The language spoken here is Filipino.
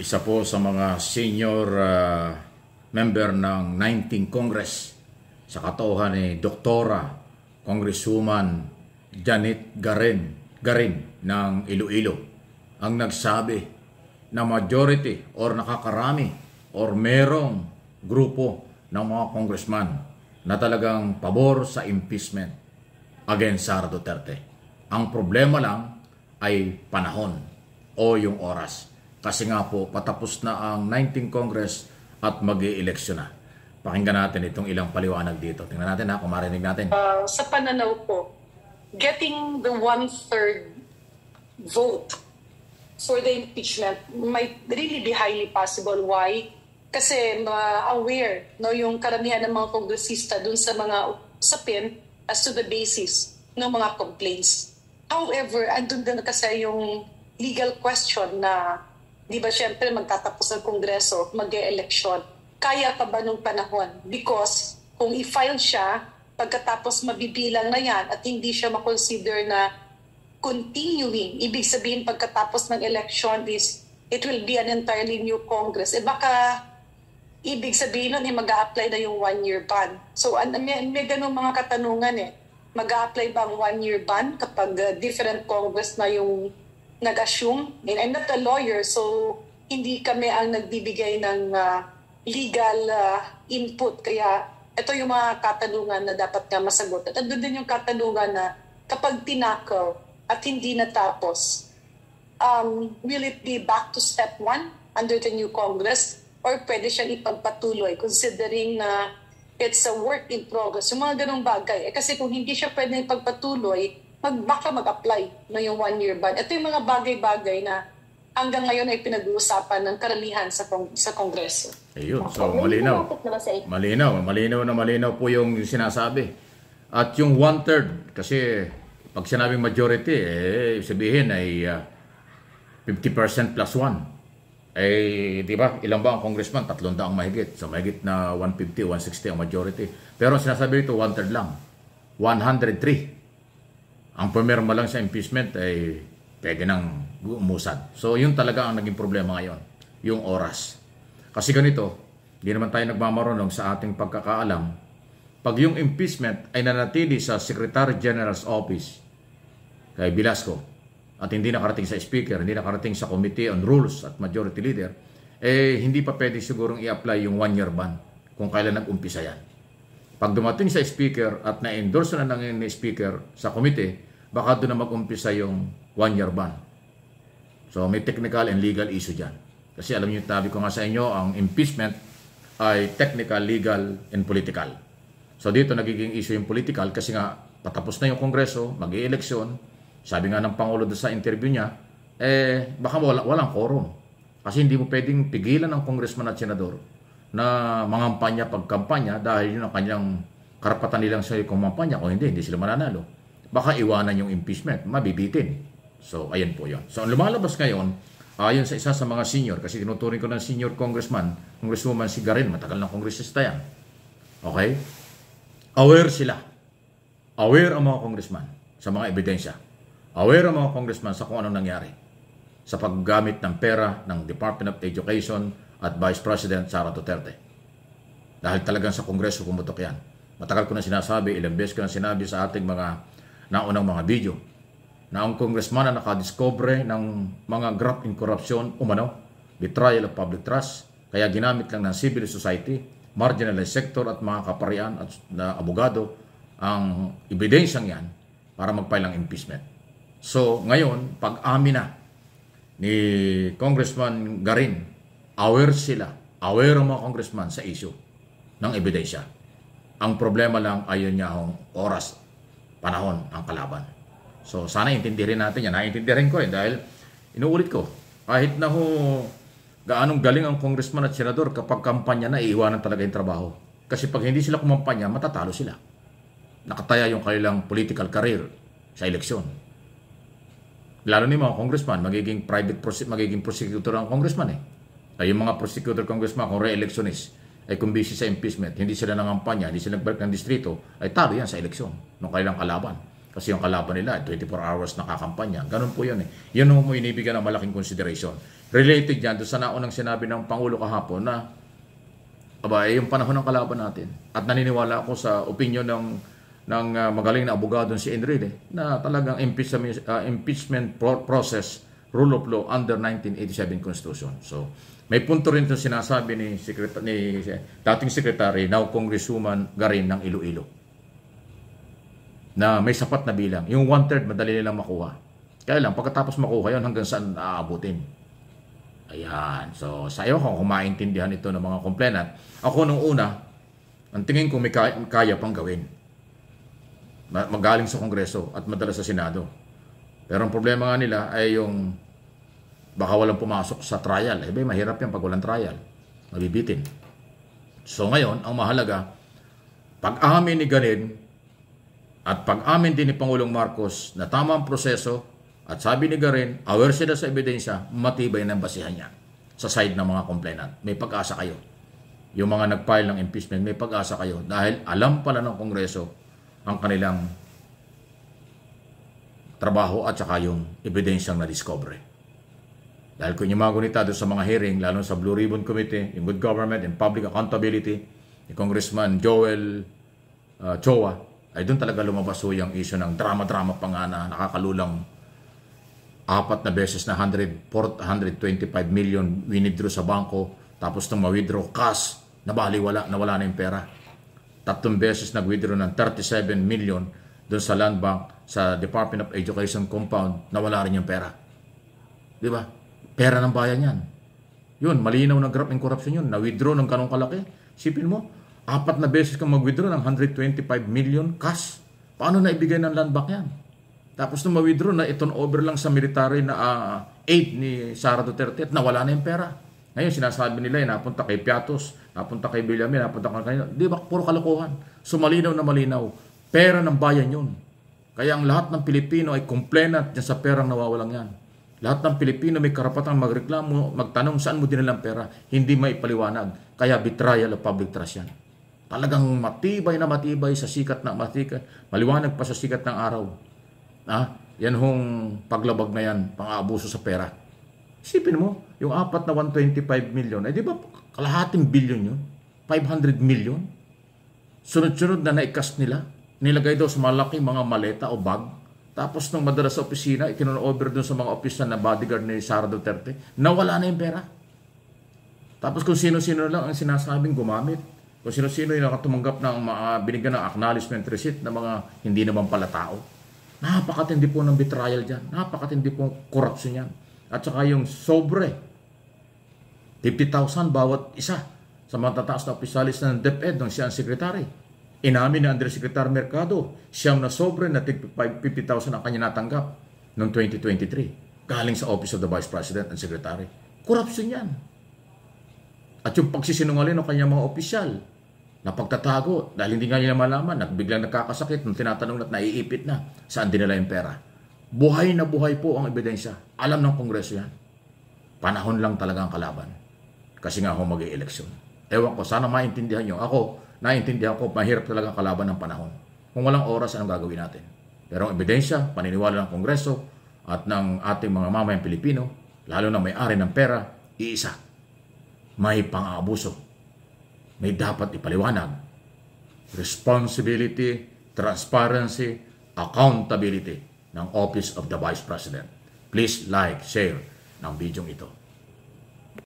Isa po sa mga senior member ng 19th Congress sa katauhan ni Doktora Congresswoman Janet Garin ng Iloilo ang nagsabi na majority or nakakarami or merong grupo ng mga congressman na talagang pabor sa impeachment against Sara Duterte. Ang problema lang ay panahon o yung oras. Kasi nga po, patapos na ang 19th Congress at mag-i-eleksyon na. Pakinggan natin itong ilang paliwanag dito. Tingnan natin kung marinig natin. Sa pananaw ko, getting the 1/3 vote for the impeachment might really be highly possible. Why? Kasi aware yung karamihan ng mga kongresista dun sa mga usapin as to the basis ng mga complaints. However, andun din kasi yung legal question na di ba syempre magtatapos ang Kongreso, mag-e-eleksyon. Kaya pa ba nung panahon? Because kung i-file siya, pagkatapos mabibilang na yan at hindi siya makonsider na continuing, ibig sabihin pagkatapos ng election is it will be an entirely new Congress. Baka ibig sabihin nun mag-a-apply na yung 1-year ban. So may ganun mga katanungan mag-a-apply ba ang 1-year ban kapag different Congress na yung nag-assume? I'm not a lawyer, so hindi kami ang nagbibigay ng legal input. Kaya ito yung mga katanungan na dapat nga masagot. At andun din yung katanungan na kapag tinakaw at hindi natapos, will it be back to step 1 under the new Congress? Or pwede siyang ipagpatuloy considering na it's a work in progress? Yung mga ganong bagay. Kasi kung hindi siya pwede ipagpatuloy, baka mag-apply na yung 1-year ban. Ito yung mga bagay-bagay na hanggang ngayon ay pinag-uusapan ng karamihan sa Kongreso. Ayun, so malinaw. Malinaw po yung sinasabi. At yung 1/3, kasi pag sinabing majority, sabihin ay 50% plus 1. Di ba, ilan ba ang congressman? 300 mahigit. So mahigit na 150, 160 ang majority. Pero sinasabi ito, 1/3 lang. 103. Ang pumirma lang sa impeachment ay pwede nang umusad. So yun talaga ang naging problema ngayon, yung oras. Kasi ganito, hindi naman tayo nagmamarunong sa ating pagkakaalam. Pag yung impeachment ay nanatili sa Secretary General's Office kay Velasco at hindi nakarating sa Speaker, hindi nakarating sa Committee on Rules at Majority Leader, hindi pa pwede sigurong i-apply yung 1-year ban kung kailan nag-umpisa yan. Pag dumating sa Speaker at na-endorse na ng Speaker sa committee, baka doon na mag-umpisa yung 1-year ban. So may technical and legal issue dyan. Kasi alam niyo, tabi ko nga sa inyo, ang impeachment ay technical, legal, and political. So dito nagiging issue yung political kasi nga patapos na yung Kongreso, mag-i-eleksyon. Sabi nga ng Pangulo doon sa interview niya, baka walang quorum. Kasi hindi mo pwedeng pigilan ng congressman at senador na mangampanya pagkampanya dahil yun ang kanyang karapatan nilang sa kumampanya. Kung hindi sila mananalo. Baka iwanan yung impeachment, mabibitin. So, ayan po yun. So, ang lumalabas ngayon, ayon sa isa sa mga senior, kasi tinuturing ko ng senior congresswoman si Garin, matagal ng kongresista yan. Okay? Aware sila. Aware ang mga congressman sa mga ebidensya. Aware ang mga congressman sa kung anong nangyari sa paggamit ng pera ng Department of Education at Vice President Sara Duterte. Dahil talagang sa Kongreso pumutok yan. Matagal ko na sinasabi, ilang beses ko na sinabi sa ating mga naunang mga video na ang congressman na nakadiscover ng mga graft in corruption, betrayal of public trust, kaya ginamit lang ng civil society, marginalized sector at mga kaparian at na abogado ang ebidensyang yan para mag-file ng impeachment. So ngayon, pag-amin na ni Congressman Garin, aware ang mga congressman sa issue ng ebidensya. Ang problema lang ay yun niya oras, panahon ang kalaban. So sana intindihin natin yan. Naintindihin ko rin dahil inuulit ko, kahit na gaanong galing ang congressman at senador kapag kampanya na, iiwanan talaga yung trabaho. Kasi pag hindi sila kumampanya, matatalo sila. Nakataya yung kanilang political career sa eleksyon. Lalo ni mga congressman, magiging prosecutor ang congressman ay yung mga prosecutor congressman kung re-electionist ay kung busy sa impeachment, hindi sila nangampanya, hindi sila nagbalik ng distrito, ay talo yan sa eleksyon ng kailang kalaban. Kasi yung kalaban nila, 24 hours nakakampanya. Ganun po yun eh. Yun mo inibigyan ng malaking consideration. Related yan doon sa naunang sinabi ng Pangulo kahapon na yung panahon ng kalaban natin. At naniniwala ako sa opinion ng magaling na abogado si Enrile na talagang impeachment process, rule of law under 1987 Constitution. So, may punto rin itong sinasabi ni dating Secretary, now Congresswoman Garin ng Iloilo, na may sapat na bilang. Yung 1/3 madali nilang makuha. Kaya lang, pagkatapos makuha yun, hanggang saan aabutin. Ayan. So, sa iyo kung maintindihan ito ng mga complainant, ako nung una, ang tingin ko may kaya pang gawin. Magaling sa Kongreso at madala sa Senado. Pero ang problema nga nila ay yung baka walang pumasok sa trial. Mahirap yan pag walang trial. Mabibitin. So ngayon, ang mahalaga, pag-amin ni Garin at pag-amin din ni Pangulong Marcos na tama ang proseso at sabi ni Garin, aware sila sa ebidensya, matibay ng basihan niya sa side ng mga complainant. May pag-asa kayo. Yung mga nag-file ng impeachment, may pag-asa kayo dahil alam pala ng Kongreso ang kanilang trabaho at saka yung ebidensyang na-discover. Dahil kung yung mga gunita doon sa mga hearing, lalo sa Blue Ribbon Committee, yung Good Government and Public Accountability, ni Congressman Joel Choa, ay doon talaga lumabas yung issue ng drama-drama pa nga na nakakalulang 4 na beses na 125 million winidraw sa bangko, tapos nung ma-withdraw cash, nawala na yung pera. 3 beses nag-withdraw ng 37 million doon sa Land Bank, sa Department of Education compound, nawala rin yung pera. Di ba? Pera ng bayan yan. Yun, malinaw na graph ng corruption yun. Na-withdraw ng kanong kalaki. Sipin mo, 4 na beses kang mag-withdraw ng 125 million cash. Paano na ibigay ng Land Bank yan? Tapos nung ma-withdraw na iton over lang sa military na aid ni Sara Duterte at nawala na yung pera. Ngayon, sinasabi nila napunta kay Piatos, napunta kay Villame, napunta kay kanina. Di ba? Puro kalokohan. So malinaw na malinaw. Pera ng bayan yun. Kaya ang lahat ng Pilipino ay complainant dyan sa perang nawawalang yan. Lahat ng Pilipino may karapatang magreklamo, magtanong saan mo dinalang pera. Hindi may paliwanag. Kaya betrayal of public trust yan. Talagang matibay na matibay sa sikat na matikat. Maliwanag pa sa sikat ng araw. Yan hong paglabag na yan, pang-aabuso sa pera. Isipin mo, yung 4 na 125 million, di ba kalahating billion yun? 500 million? Sunod-sunod na naikas nila. Nilagay daw sa malaking mga maleta o bag. Tapos nung madala sa opisina, itinun-over dun sa mga opisan na bodyguard ni Sara Duterte, nawala na yung pera. Tapos kung sino-sino lang ang sinasabing gumamit, kung sino-sino yung nakatumanggap ng binigyan ng acknowledgement receipt na mga hindi naman pala tao. Napakatindi po ng betrayal dyan. Napakatindi po corruption yan. At saka yung sobre, 50,000 bawat isa sa mga tataas na opisyalis ng DepEd ng siyang sekretary. Inamin ni Undersecretary Mercado, siyam na sobre na 50,000 ang kanya natanggap noong 2023. Galing sa Office of the Vice President and Secretary. Corruption yan. At yung pagsisinungaling ng kanyang mga opisyal, na pagtatago, dahil hindi nga nila malaman, biglang nagkakasakit, nung tinatanong at naiipit na, saan dinala yung pera. Buhay na buhay po ang ebidensya. Alam ng Kongreso yan. Panahon lang talaga ang kalaban. Kasi nga ako mag-i-eleksyon. Ewan ko, sana maintindihan nyo. Ako, naiintindihan ko, mahirap talaga ang kalaban ng panahon. Kung walang oras, anong gagawin natin? Pero ang ebidensya, paniniwala ng Kongreso at ng ating mga mamayang Pilipino, lalo na may-ari ng pera, iisa. May pang-aabuso. May dapat ipaliwanag. Responsibility, transparency, accountability ng Office of the Vice President. Please like, share ng video ito.